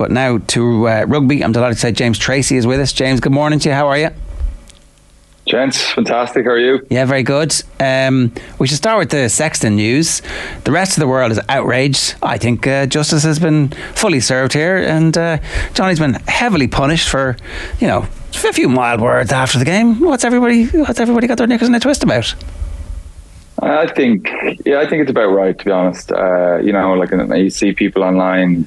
But now to rugby. I'm delighted to say James Tracy is with us. James, good morning to you. How are you? Gents, fantastic. How are you? Yeah, very good. We should start with the Sexton news. The rest of the world is outraged. I think justice has been fully served here, and Johnny's been heavily punished for, a few mild words after the game. What's everybody got their knickers in a twist about? I think it's about right, to be honest. You see people online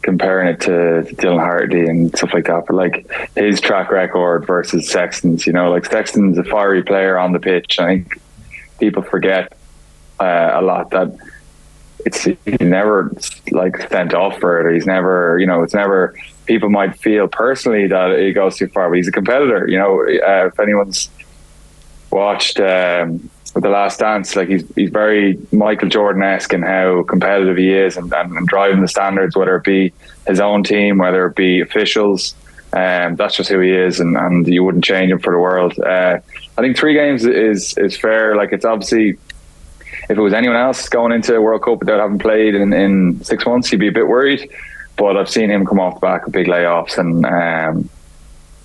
comparing it to Dylan Hartley and stuff like that, but like his track record versus Sexton's, Sexton's a fiery player on the pitch. I think people forget a lot that he's never sent off for it, or he's never, it's never, people might feel personally that he goes too far, but he's a competitor. If anyone's watched The Last Dance, he's very Michael Jordan-esque in how competitive he is and driving the standards, whether it be his own team, whether it be officials. That's just who he is, and you wouldn't change him for the world. I think 3 games is fair. It's obviously, if it was anyone else going into a World Cup without having played in 6 months, you'd be a bit worried. But I've seen him come off the back of big layoffs, and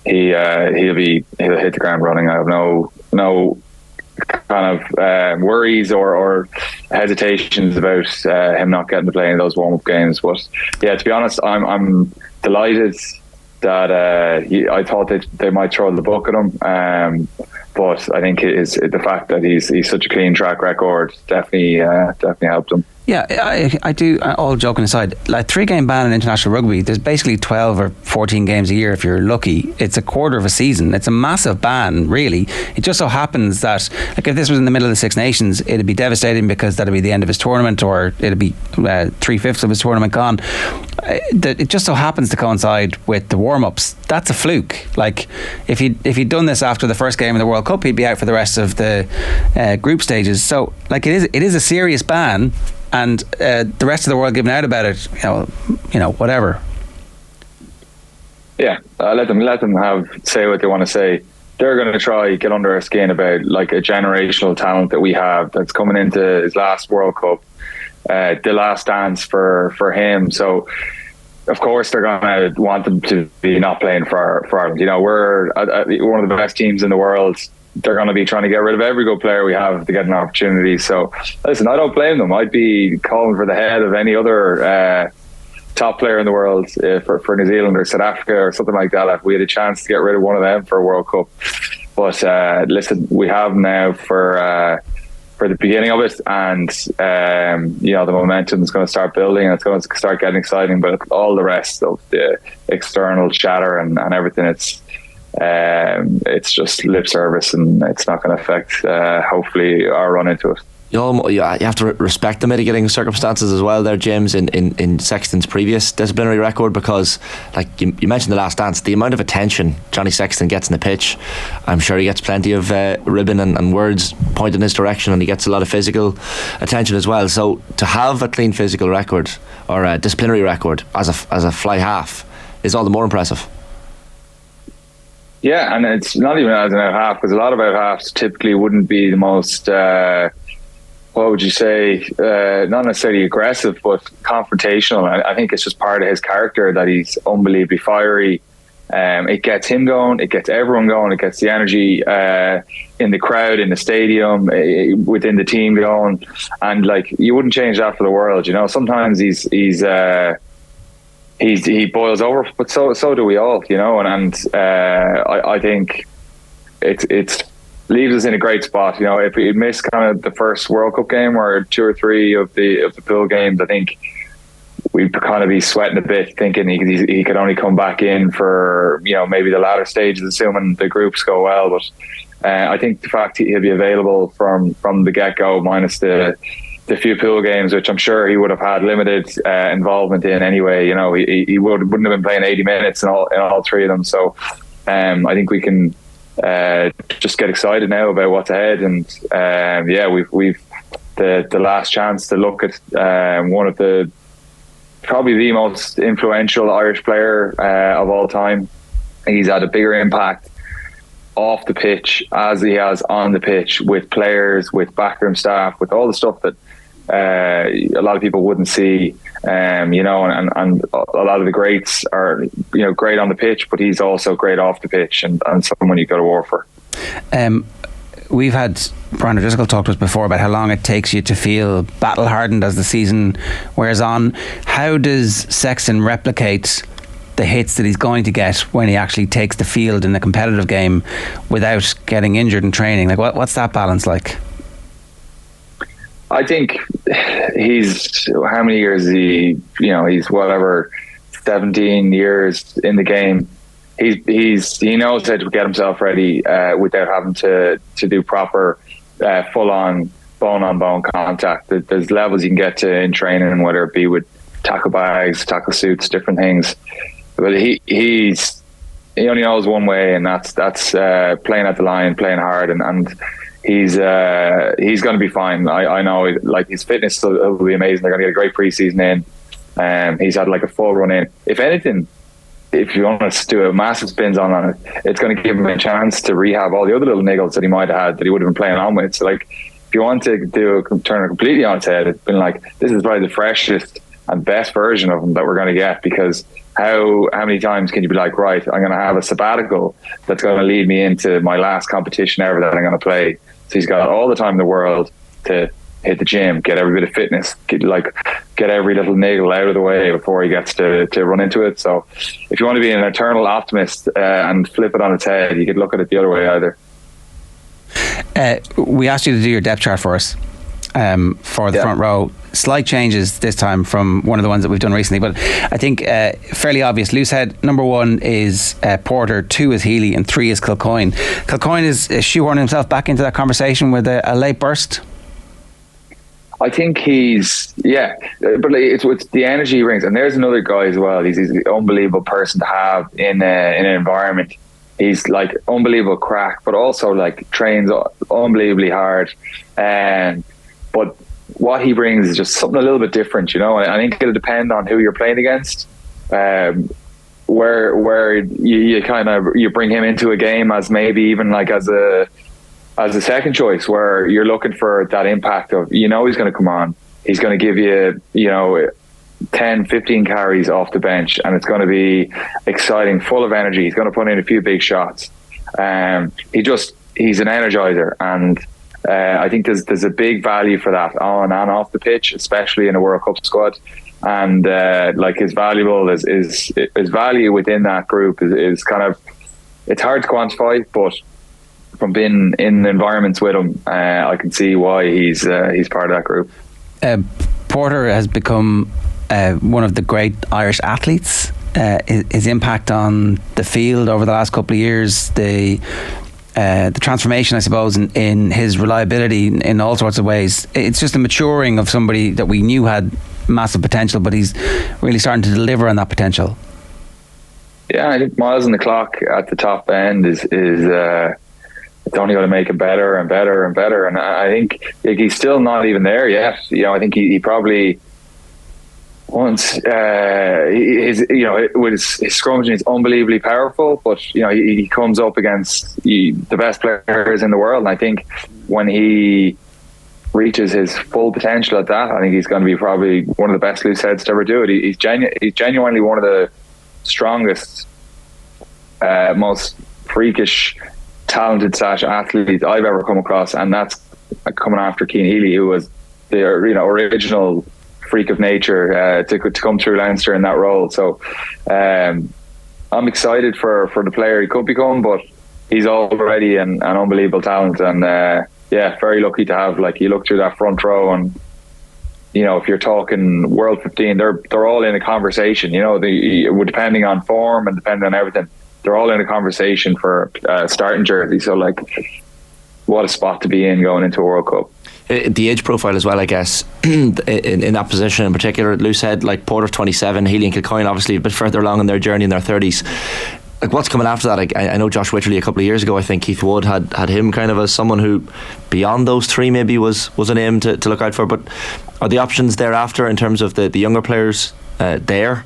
he'll hit the ground running. I have no kind of worries or hesitations about him not getting to play in those warm-up games. But yeah, to be honest, I'm delighted that I thought they might throw the book at him, but I think it is the fact that he's such a clean track record definitely helped him. Yeah, I do. All joking aside, 3-game ban in international rugby, there's basically 12 or 14 games a year if you're lucky. It's a quarter of a season. It's a massive ban, really. It just so happens that, if this was in the middle of the Six Nations, it'd be devastating because that'd be the end of his tournament, or it'd be 3/5 of his tournament gone. It just so happens to coincide with the warm-ups. That's a fluke. If he'd done this after the first game of the World Cup, he'd be out for the rest of the group stages. So, it is a serious ban. And the rest of the world giving out about it, whatever. Yeah, let them say what they want to say. They're going to try get under our skin about a generational talent that we have that's coming into his last World Cup, the last dance for him. So, of course, they're going to want them to be not playing for Ireland. We're one of the best teams in the world. They're going to be trying to get rid of every good player we have to get an opportunity. So, listen, I don't blame them. I'd be calling for the head of any other top player in the world for New Zealand or South Africa or something like that if we had a chance to get rid of one of them for a World Cup. But listen, we have them now for the beginning of it, and the momentum is going to start building and it's going to start getting exciting. But all the rest of the external chatter and everything, it's just lip service, and it's not going to affect hopefully our run into it. You have to respect the mitigating circumstances as well there, James, in Sexton's previous disciplinary record, because you mentioned The Last Dance, the amount of attention Johnny Sexton gets in the pitch, I'm sure he gets plenty of ribbon and words pointed in his direction, and he gets a lot of physical attention as well. So to have a clean physical record or a disciplinary record as a fly half is all the more impressive. Yeah, and it's not even as an out half, because a lot of out halves typically wouldn't be the most, what would you say, not necessarily aggressive, but confrontational. I think it's just part of his character that he's unbelievably fiery. It gets him going, it gets everyone going, it gets the energy in the crowd, in the stadium, within the team going. And you wouldn't change that for the world. Sometimes he boils over, but so do we all, and I think it leaves us in a great spot. If we miss kind of the first World Cup game or 2 or 3 of the pool games, I think we'd kind of be sweating a bit, thinking he could only come back in for maybe the latter stages, assuming the groups go well. But I think the fact he'll be available from the get-go, minus the few pool games, which I'm sure he would have had limited involvement in anyway. He wouldn't have been playing 80 minutes in all 3 of them. So I think we can just get excited now about what's ahead. And we've the last chance to look at one of probably the most influential Irish player of all time. He's had a bigger impact off the pitch as he has on the pitch, with players, with backroom staff, with all the stuff that a lot of people wouldn't see. And a lot of the greats are, great on the pitch, but he's also great off the pitch, and someone you go to war for. We've had Brian O'Driscoll talk to us before about how long it takes you to feel battle hardened as the season wears on. How does Sexton replicate the hits that he's going to get when he actually takes the field in the competitive game without getting injured in training? Like, what's that balance like? I think he's, how many years is he? He's whatever, 17 years in the game. He knows how to get himself ready without having to do proper full on bone contact. There's levels you can get to in training, whether it be with tackle bags, tackle suits, different things. But he only knows one way, and that's playing at the line, playing hard, and he's going to be fine. I know, like, his fitness will be amazing. They're going to get a great preseason in. He's had like a full run in. If anything, if you want to do a massive spins on it, it's going to give him a chance to rehab all the other little niggles that he might have had that he would have been playing on with. So, like, if you want to turn it completely on its head, it's been like, this is probably the freshest and best version of him that we're going to get, because how many times can you be like, right, I'm going to have a sabbatical that's going to lead me into my last competition ever that I'm going to play. So he's got all the time in the world to hit the gym, get every bit of fitness, get every little niggle out of the way before he gets to run into it. So if you want to be an eternal optimist and flip it on its head, you could look at it the other way either. We asked you to do your depth chart for us for the front row. Slight changes this time from one of the ones that we've done recently, but I think fairly obvious. Loosehead, number 1 is Porter, 2 is Healy, and 3 is Kilcoyne. Kilcoyne is shoehorning himself back into that conversation with a late burst. I think he's, but it's the energy he brings. And there's another guy as well. He's an unbelievable person to have in an environment. He's like unbelievable crack, but also like trains unbelievably hard. But what he brings is just something a little bit different, I think it'll depend on who you're playing against. Where you bring him into a game as maybe even like as a second choice, where you're looking for that impact of, he's going to come on, he's going to give you 10, 15 carries off the bench, and it's going to be exciting, full of energy. He's going to put in a few big shots. He's an energizer, and I think there's a big value for that on and off the pitch, especially in a World Cup squad. And his value within that group is kind of, it's hard to quantify, but from being in environments with him, I can see why he's part of that group. Porter has become one of the great Irish athletes. His impact on the field over the last couple of years, the transformation, I suppose, in his reliability in all sorts of ways. It's just a maturing of somebody that we knew had massive potential, but he's really starting to deliver on that potential. Yeah, I think miles on the clock at the top end is it's only going to make it better and better and better. And I think he's still not even there yet. I think he probably once with his scrummaging is unbelievably powerful, but he comes up against the best players in the world, and I think when he reaches his full potential at that, I think he's going to be probably one of the best loose heads to ever do it. He's genuinely one of the strongest, most freakish, talented / athletes I've ever come across, and that's coming after Cian Healy, who was the original freak of nature to come through Leinster in that role. So I'm excited for the player he could become, but he's already an unbelievable talent, and very lucky to have. Like, you look through that front row, and if you're talking World 15, they're all in a conversation. Depending on form and depending on everything, they're all in a conversation for starting jersey. So, like, what a spot to be in going into a World Cup. The age profile as well, I guess, in that position in particular, Loosehead, like Porter 27, Healy and Kilcoyne obviously a bit further along in their journey in their 30s. Like, what's coming after that? Like, I know Josh Wycherley a couple of years ago, I think Keith Wood had him kind of as someone who beyond those three maybe was a name to look out for, but are the options thereafter in terms of the younger players there?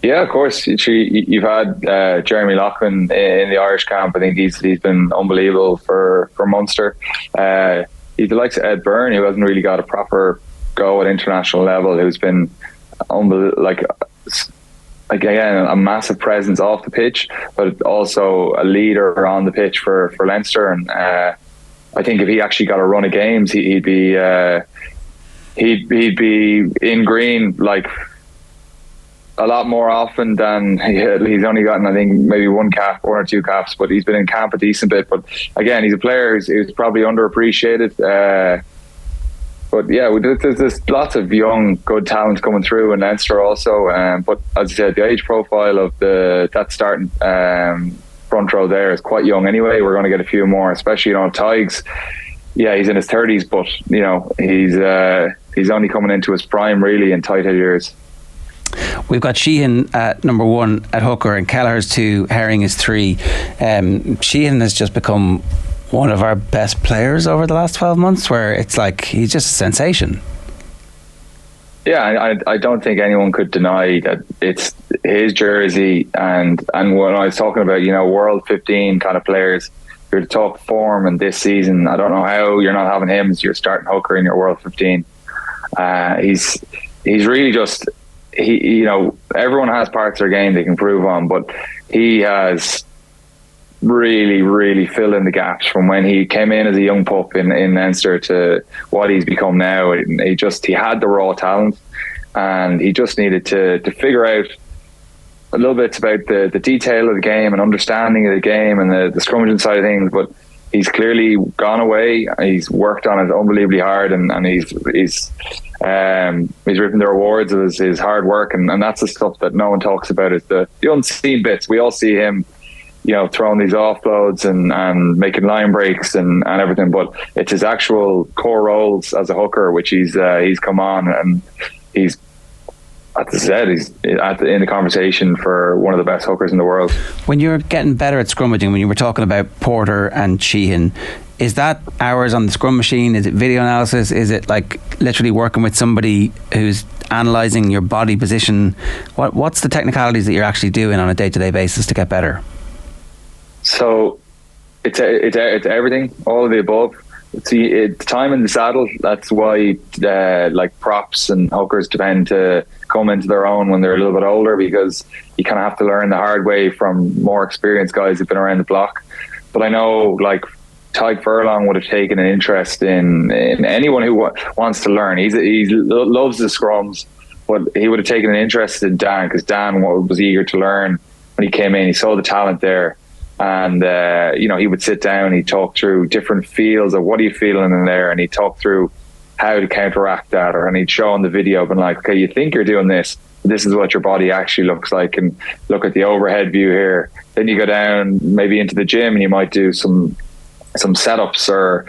Yeah, of course. You've had Jeremy Loughlin in the Irish camp. I think he's been unbelievable for Munster. He's the likes of Ed Byrne, who hasn't really got a proper go at international level, who's been like again a massive presence off the pitch, but also a leader on the pitch for Leinster. And I think if he actually got a run of games, he'd be in green like a lot more often than he's only gotten, I think, maybe one or two caps, but he's been in camp a decent bit. But again, he's a player who's probably underappreciated. But yeah, there's lots of young, good talent coming through in Leinster also. But as I said, the age profile of that starting front row there is quite young anyway. We're going to get a few more, especially, Tighes. Yeah, he's in his 30s, but he's only coming into his prime really in tight head years. We've got Sheehan at number 1 at hooker, and Kelleher's 2, Herring is 3. Sheehan has just become one of our best players over the last 12 months, where it's like he's just a sensation. Yeah, I don't think anyone could deny that it's his jersey. And when I was talking about, World 15 kind of players, you're to talk form in this season, I don't know how you're not having him as your starting hooker in your World 15. He's really just, everyone has parts of their game they can improve on, but he has really, really filled in the gaps from when he came in as a young pup in Leinster to what he's become now. He had the raw talent, and he just needed to figure out a little bit about the detail of the game and understanding of the game and the scrummaging side of things. But he's clearly gone away. He's worked on it unbelievably hard, and he's reaping the rewards of his hard work, and that's the stuff that no one talks about, is the unseen bits. We all see him throwing these offloads and making line breaks and everything, but it's his actual core roles as a hooker which he's come on, and he's, as I said, he's in the conversation for one of the best hookers in the world. When you're getting better at scrummaging, when you were talking about Porter and Sheehan, is that hours on the scrum machine? Is it video analysis? Is it like literally working with somebody who's analysing your body position? What's the technicalities that you're actually doing on a day-to-day basis to get better? So it's everything, all of the above. It's time in the saddle. That's why like props and hookers tend to come into their own when they're a little bit older, because you kind of have to learn the hard way from more experienced guys who've been around the block. But I know like Tyg Furlong would have taken an interest in anyone who wants to learn. He loves the scrums, but he would have taken an interest in Dan, because Dan was eager to learn when he came in. He saw the talent there. And, he would sit down, he'd talk through different feels of what are you feeling in there, and he'd talk through how to counteract that, and he'd show on the video, but like, okay, you think you're doing this is what your body actually looks like, and look at the overhead view here. Then you go down maybe into the gym and you might do some setups or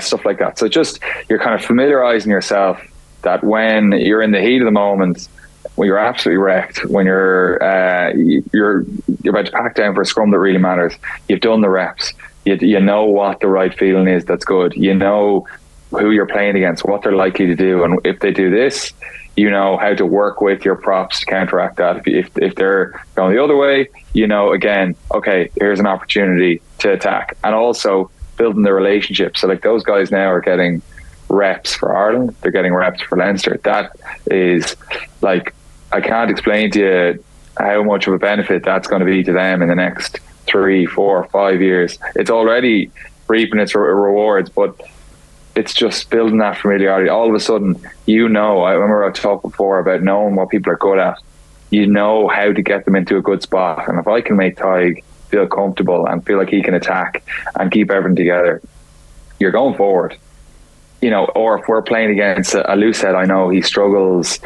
stuff like that. So just, you're kind of familiarizing yourself that when you're in the heat of the moment, when you're absolutely wrecked, when you're about to pack down for a scrum that really matters, you've done the reps, you know what the right feeling is that's good, you know who you're playing against, what they're likely to do, and if they do this, you know how to work with your props to counteract that. If they're going the other way, again, okay, here's an opportunity to attack. And also building the relationship. So like, those guys now are getting reps for Ireland, they're getting reps for Leinster. That is like, I can't explain to you how much of a benefit that's going to be to them in the next 3, 4, 5 years. It's already reaping its rewards, but it's just building that familiarity. All of a sudden, I remember I talked before about knowing what people are good at. You know how to get them into a good spot. And if I can make Tyg feel comfortable and feel like he can attack and keep everything together, you're going forward. Or if we're playing against a loose head, I know he struggles,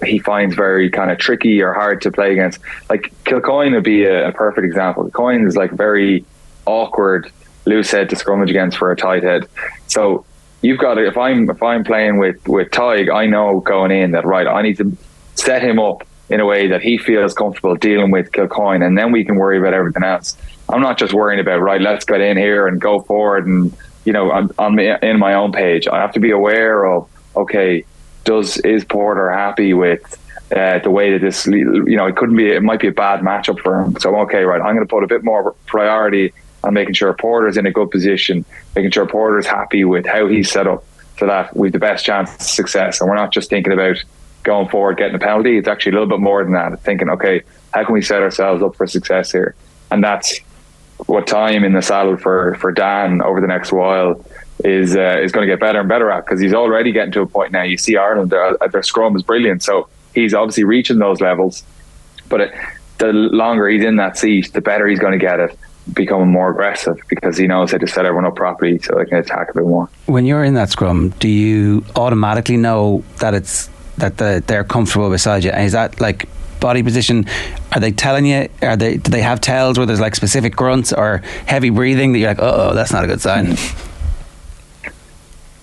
he finds very kind of tricky or hard to play against. Like Kilcoyne would be a perfect example. Kilcoyne is like very awkward loose head to scrummage against for a tight head. So you've got to, if I'm playing with Tyg, I know going in that, right, I need to set him up in a way that he feels comfortable dealing with Kilcoyne, and then we can worry about everything else. I'm not just worrying about, right, let's get in here and go forward and I'm in my own page. I have to be aware of, okay, is Porter happy with the way that this, it might be a bad matchup for him. So, okay, right, I'm going to put a bit more priority and making sure Porter's in a good position, making sure Porter's happy with how he's set up so that we've the best chance of success. And we're not just thinking about going forward, getting a penalty. It's actually a little bit more than that. It's thinking, okay, how can we set ourselves up for success here? And that's what time in the saddle for Dan over the next while is going to get better and better at, because he's already getting to a point now. You see Ireland, their scrum is brilliant. So he's obviously reaching those levels. But the longer he's in that seat, the better he's going to get at becoming more aggressive, because he knows how to set everyone up properly so they can attack a bit more. When you're in that scrum, do you automatically know that they're comfortable beside you? And is that like body position? Are they telling you? Do they have tells where there's like specific grunts or heavy breathing that you're like, oh, that's not a good sign?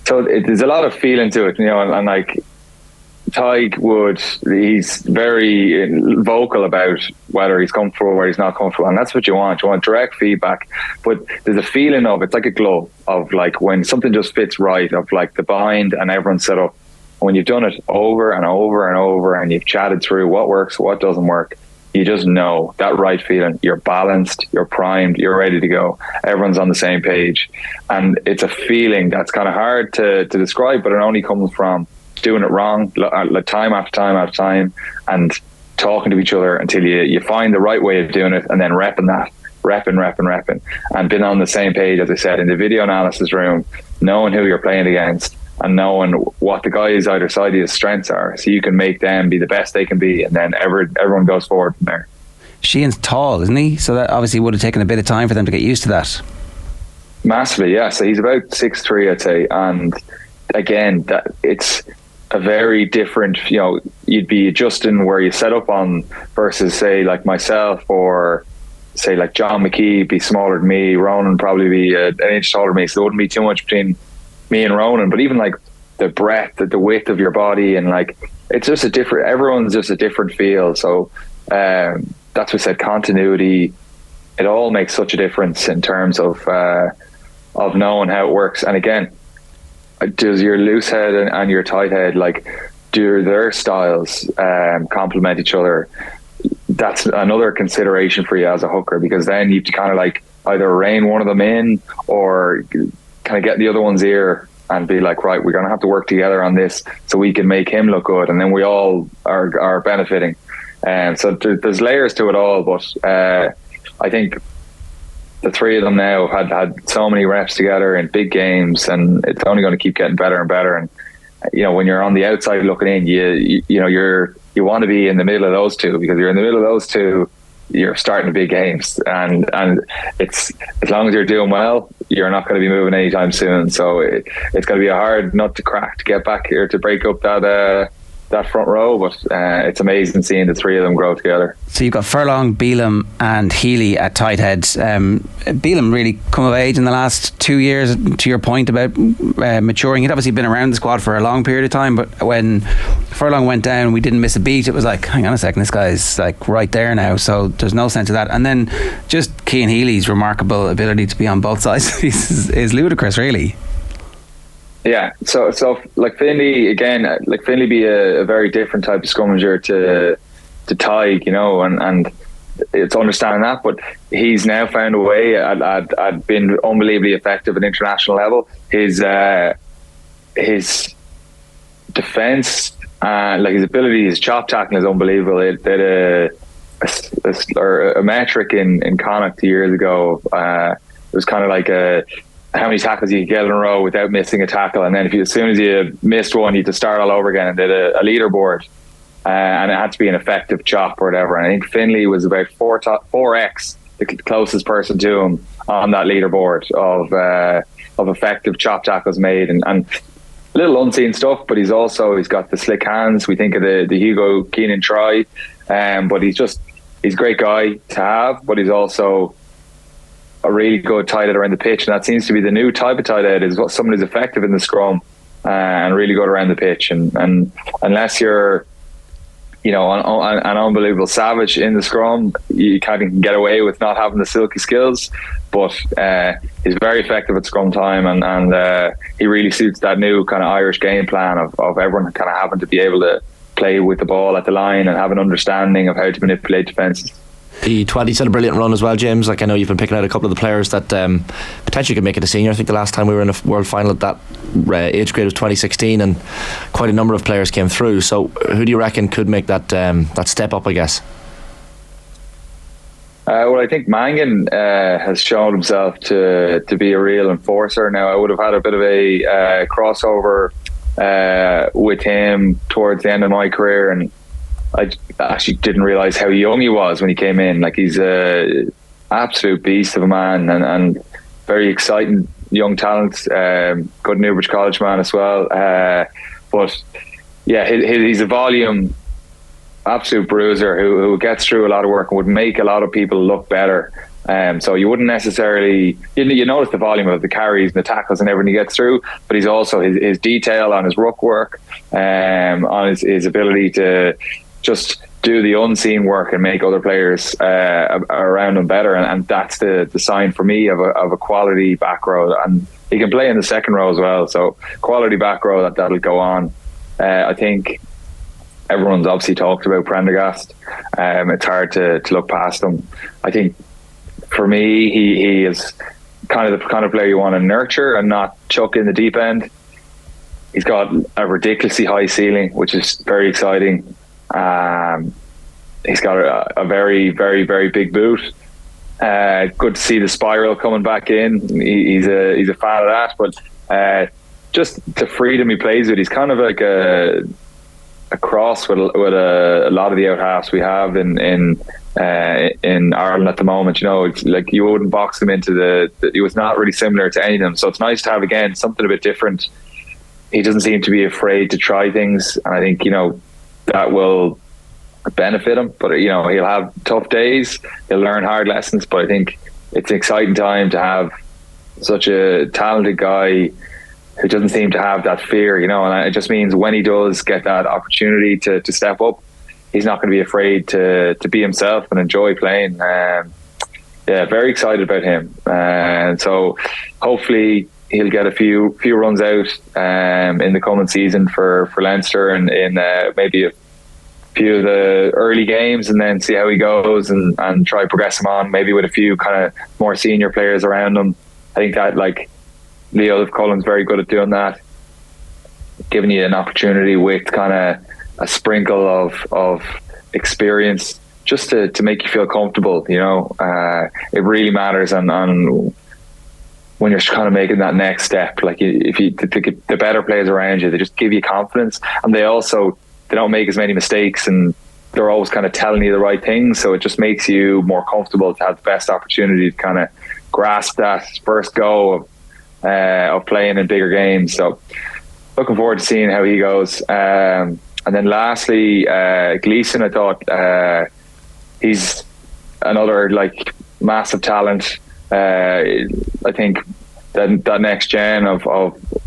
So there's a lot of feeling to it, and like he's very vocal about whether he's comfortable or whether he's not comfortable, and that's what you want. You want direct feedback, but there's a feeling of, it's like a glow of like when something just fits right, of like the bind and everyone's set up. When you've done it over and over and over and you've chatted through what works, what doesn't work, you just know that right feeling. You're balanced, you're primed, you're ready to go. Everyone's on the same page. And it's a feeling that's kind of hard to describe, but it only comes from doing it wrong, time after time after time, and talking to each other until you find the right way of doing it, and then repping that. Repping. And being on the same page, as I said, in the video analysis room, knowing who you're playing against, and knowing what the guys either side of his strengths are, so you can make them be the best they can be, and then everyone goes forward from there. Sheehan's tall, isn't he? So that obviously would have taken a bit of time for them to get used to that. Massively, yeah. So he's about 6'3", I'd say, and again, that it's a very different, you'd be adjusting where you set up on versus say like myself, or say like John McKee be smaller than me, Ronan probably be an inch taller than me, so there wouldn't be too much between me and Ronan. But even like the breadth, the width of your body, and like it's just everyone's just a different feel. So that's what I said, continuity, it all makes such a difference in terms of knowing how it works. And again, does your loose head and your tight head, like, do their styles complement each other? That's another consideration for you as a hooker, because then you have to kind of like either rein one of them in or kind of get the other one's ear and be like, right, we're going to have to work together on this so we can make him look good, and then we all are benefiting. And so there's layers to it all, but I think the three of them now have had so many reps together in big games, and it's only going to keep getting better and better. And when you're on the outside looking in, you want to be in the middle of those two, because you're in the middle of those two, you're starting big games, and it's, as long as you're doing well, you're not going to be moving anytime soon. So it's going to be a hard nut to crack to get back here to break up that front row, but it's amazing seeing the three of them grow together. So you've got Furlong, Bealham and Healy at tight heads. Bealham really come of age in the last 2 years, to your point about maturing. He'd obviously been around the squad for a long period of time, but when Furlong went down, we didn't miss a beat. It was like, hang on a second, this guy's like right there now, so there's no sense of that. And then just Cian Healy's remarkable ability to be on both sides is ludicrous, really. Yeah, so like Finlay, again, like Finlay be a very different type of scrummager to Tig, and it's understanding that, but he's now found a way. I'd been unbelievably effective at international level. His defence, like his ability, his chop tackling is unbelievable. It did a metric in Connacht 2 years ago. It was kind of like how many tackles you could get in a row without missing a tackle, and then as soon as you missed one, you had to start all over again, and did a leaderboard, and it had to be an effective chop or whatever. And I think Finlay was about 4x the closest person to him on that leaderboard of effective chop tackles made, and little unseen stuff. But he's got the slick hands. We think of the Hugo Keenan try, but he's a great guy to have, but he's also a really good tight head around the pitch, and that seems to be the new type of tight head, is someone who's effective in the scrum and really good around the pitch. And unless you're an unbelievable savage in the scrum, you kind of can get away with not having the silky skills, but he's very effective at scrum time, and he really suits that new kind of Irish game plan of everyone kind of having to be able to play with the ball at the line and have an understanding of how to manipulate defences. The 20's had a brilliant run as well, James. Like, I know you've been picking out a couple of the players that potentially could make it a senior. I think the last time we were in a world final at that age grade was 2016, and quite a number of players came through. So who do you reckon could make that step up, I guess? Well, I think Mangan has shown himself to be a real enforcer. Now, I would have had a bit of a crossover with him towards the end of my career, and I actually didn't realise how young he was when he came in. Like, he's a absolute beast of a man, and very exciting young talent. Good Newbridge College man as well. But yeah, he's a volume, absolute bruiser who gets through a lot of work and would make a lot of people look better. So you wouldn't necessarily, you notice the volume of the carries and the tackles and everything he gets through, but he's also his detail on his ruck work, on his ability to just do the unseen work and make other players around him better, and that's the sign for me of a quality back row. And he can play in the second row as well, so quality back row that'll go on. I think everyone's obviously talked about Prendergast. It's hard to look past him. I think for me, he is kind of the kind of player you want to nurture and not chuck in the deep end. He's got a ridiculously high ceiling, which is very exciting. He's got a very, very, very big boot. Good to see the spiral coming back in. He's a fan of that, but just the freedom he plays with. He's kind of like a cross with a lot of the out halves we have in Ireland at the moment. You know, it's like you wouldn't box him into he was not really similar to any of them. So it's nice to have, again, something a bit different. He doesn't seem to be afraid to try things, and I think, you know, that will benefit him. But, you know, he'll have tough days, he'll learn hard lessons, but I think it's an exciting time to have such a talented guy who doesn't seem to have that fear, you know, and it just means when he does get that opportunity to step up, he's not going to be afraid to be himself and enjoy playing. Yeah, very excited about him, and so hopefully he'll get a few runs out in the coming season for Leinster, and in maybe a few of the early games, and then see how he goes and try to progress him on, maybe with a few kind of more senior players around him. I think that, like, Leo Cullen's very good at doing that, giving you an opportunity with kind of a sprinkle of experience just to make you feel comfortable, you know. It really matters on when you're kind of making that next step. Like, if the better players around you, they just give you confidence, and they don't make as many mistakes, and they're always kind of telling you the right things, so it just makes you more comfortable to have the best opportunity to kind of grasp that first go of playing in bigger games. So looking forward to seeing how he goes. And then lastly, Gleeson, I thought he's another, like, massive talent. I think that next gen of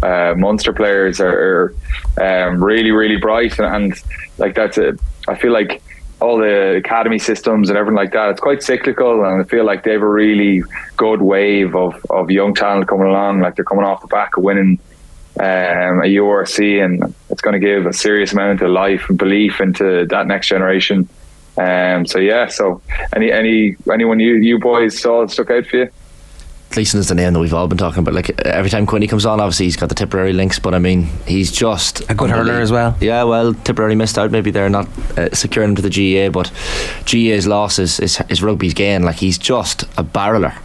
Munster players are really, really bright, and like I feel like all the academy systems and everything like that, it's quite cyclical, and I feel like they have a really good wave of young talent coming along. Like, they're coming off the back of winning a URC, and it's going to give a serious amount of life and belief into that next generation. So yeah, so anyone you boys saw that stuck out for you? Gleeson is the name that we've all been talking about. Like, every time Quinny comes on, obviously he's got the Tipperary links, but I mean, he's just a good hurler as well. Yeah, well, Tipperary missed out. Maybe they're not securing him to the GAA, but GAA's loss is rugby's gain. Like, he's just a barreler.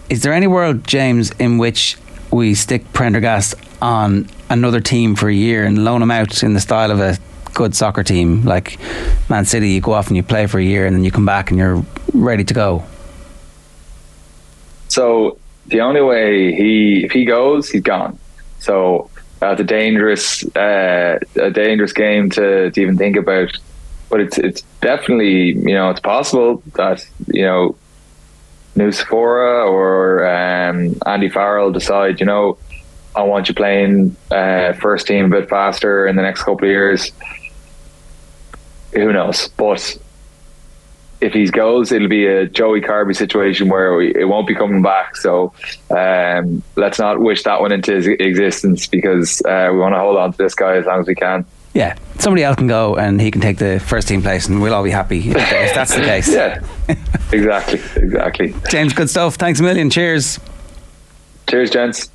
Is there any world, James, in which we stick Prendergast on another team for a year and loan him out in the style of a good soccer team, like Man City? You go off and you play for a year, and then you come back and you're ready to go. So the only way if he goes, he's gone. So it's a dangerous game to even think about. But it's definitely, you know, it's possible that, you know, Nusafora or Andy Farrell decide, you know, I want you playing first team a bit faster in the next couple of years. Who knows? But if he goes, it'll be a Joey Carby situation where it won't be coming back. So let's not wish that one into existence, because we want to hold on to this guy as long as we can. Yeah, somebody else can go and he can take the first team place, and we'll all be happy if that's the case. Yeah, exactly. James, good stuff. Thanks a million. Cheers. Cheers, gents.